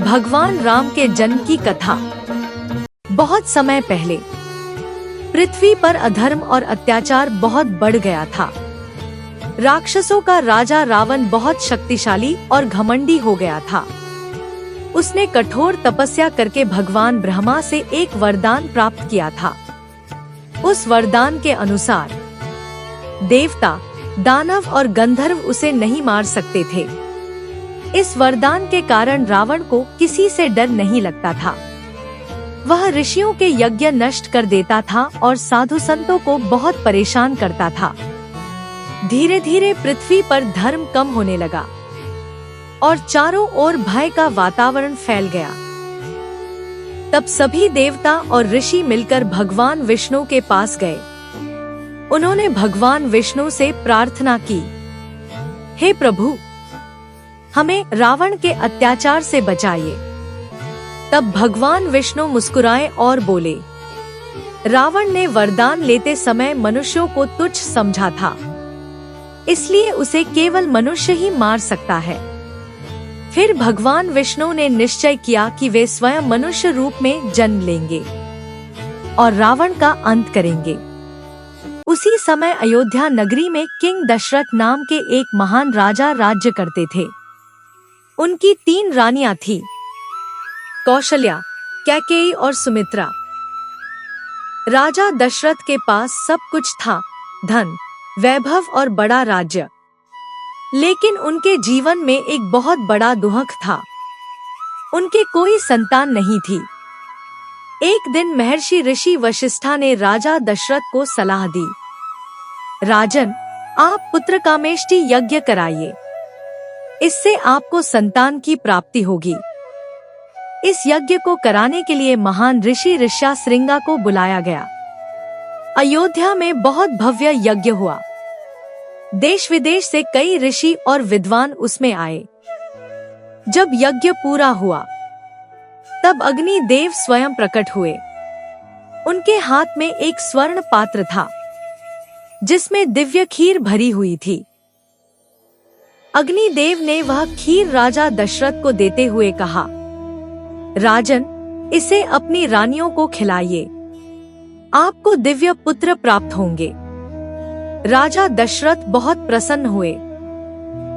भगवान राम के जन्म की कथा। बहुत समय पहले पृथ्वी पर अधर्म और अत्याचार बहुत बढ़ गया था। राक्षसों का राजा रावण बहुत शक्तिशाली और घमंडी हो गया था। उसने कठोर तपस्या करके भगवान ब्रह्मा से एक वरदान प्राप्त किया था। उस वरदान के अनुसार देवता, दानव और गंधर्व उसे नहीं मार सकते थे। इस वरदान के कारण रावण को किसी से डर नहीं लगता था। वह ऋषियों के यज्ञ नष्ट कर देता था और साधु संतों को बहुत परेशान करता था। धीरे धीरे पृथ्वी पर धर्म कम होने लगा और चारों ओर भय का वातावरण फैल गया। तब सभी देवता और ऋषि मिलकर भगवान विष्णु के पास गए। उन्होंने भगवान विष्णु से प्रार्थना की, हे प्रभु, हमें रावण के अत्याचार से बचाइए। तब भगवान विष्णु मुस्कुराए और बोले, रावण ने वरदान लेते समय मनुष्यों को तुच्छ समझा था, इसलिए उसे केवल मनुष्य ही मार सकता है। फिर भगवान विष्णु ने निश्चय किया कि वे स्वयं मनुष्य रूप में जन्म लेंगे और रावण का अंत करेंगे। उसी समय अयोध्या नगरी में किंग दशरथ नाम के एक महान राजा राज्य करते थे। उनकी 3 रानियां थीं, कौशल्या, कैकेयी और सुमित्रा। राजा दशरथ के पास सब कुछ था, धन, वैभव और बड़ा राज्य। लेकिन उनके जीवन में एक बहुत बड़ा दुख था। उनके कोई संतान नहीं थी। एक दिन महर्षि ऋषि वशिष्ठा ने राजा दशरथ को सलाह दी, राजन, आप पुत्र कामेष्टि यज्ञ कराइए। इससे आपको संतान की प्राप्ति होगी। इस यज्ञ को कराने के लिए महान ऋषि ऋष्याशृंगा को बुलाया गया। अयोध्या में बहुत भव्य यज्ञ हुआ। देश विदेश से कई ऋषि और विद्वान उसमें आए। जब यज्ञ पूरा हुआ, तब अग्नि देव स्वयं प्रकट हुए। उनके हाथ में एक स्वर्ण पात्र था, जिसमें दिव्य खीर भरी हुई थी। अग्निदेव ने वह खीर राजा दशरथ को देते हुए कहा, राजन, इसे अपनी रानियों को खिलाइए। आपको दिव्य पुत्र प्राप्त होंगे। राजा दशरथ बहुत प्रसन्न हुए।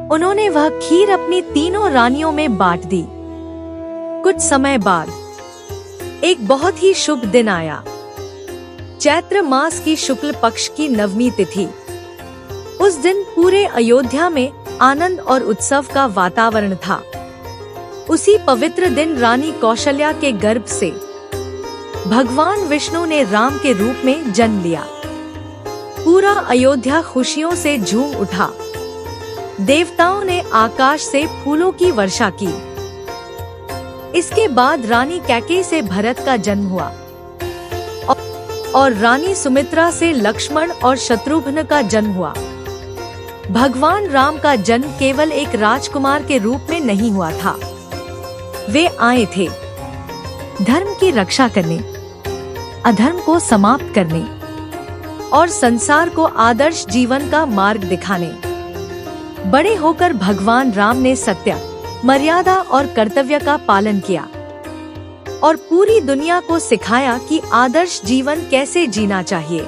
उन्होंने वह खीर अपनी 3 रानियों में बांट दी। कुछ समय बाद एक बहुत ही शुभ दिन आया। चैत्र मास की शुक्ल पक्ष की नवमी तिथि। उस दिन पूरे अयोध्या में आनंद और उत्सव का वातावरण था। उसी पवित्र दिन रानी कौशल्या के गर्भ से भगवान विष्णु ने राम के रूप में जन्म लिया। पूरा अयोध्या खुशियों से झूम उठा। देवताओं ने आकाश से फूलों की वर्षा की। इसके बाद रानी कैकेयी से भरत का जन्म हुआ और रानी सुमित्रा से लक्ष्मण और शत्रुघ्न का जन्म हुआ। भगवान राम का जन्म केवल एक राजकुमार के रूप में नहीं हुआ था। वे आए थे धर्म की रक्षा करने, अधर्म को समाप्त करने और संसार को आदर्श जीवन का मार्ग दिखाने। बड़े होकर भगवान राम ने सत्य, मर्यादा और कर्तव्य का पालन किया और पूरी दुनिया को सिखाया कि आदर्श जीवन कैसे जीना चाहिए।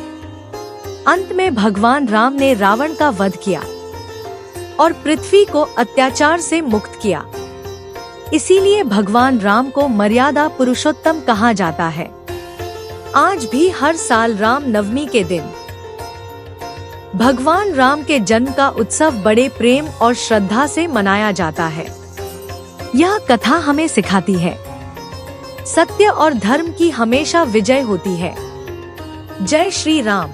अंत में भगवान राम ने रावण का वध किया और पृथ्वी को अत्याचार से मुक्त किया। इसीलिए भगवान राम को मर्यादा पुरुषोत्तम कहा जाता है। आज भी हर साल राम नवमी के दिन भगवान राम के जन्म का उत्सव बड़े प्रेम और श्रद्धा से मनाया जाता है। यह कथा हमें सिखाती है, सत्य और धर्म की हमेशा विजय होती है। जय श्री राम।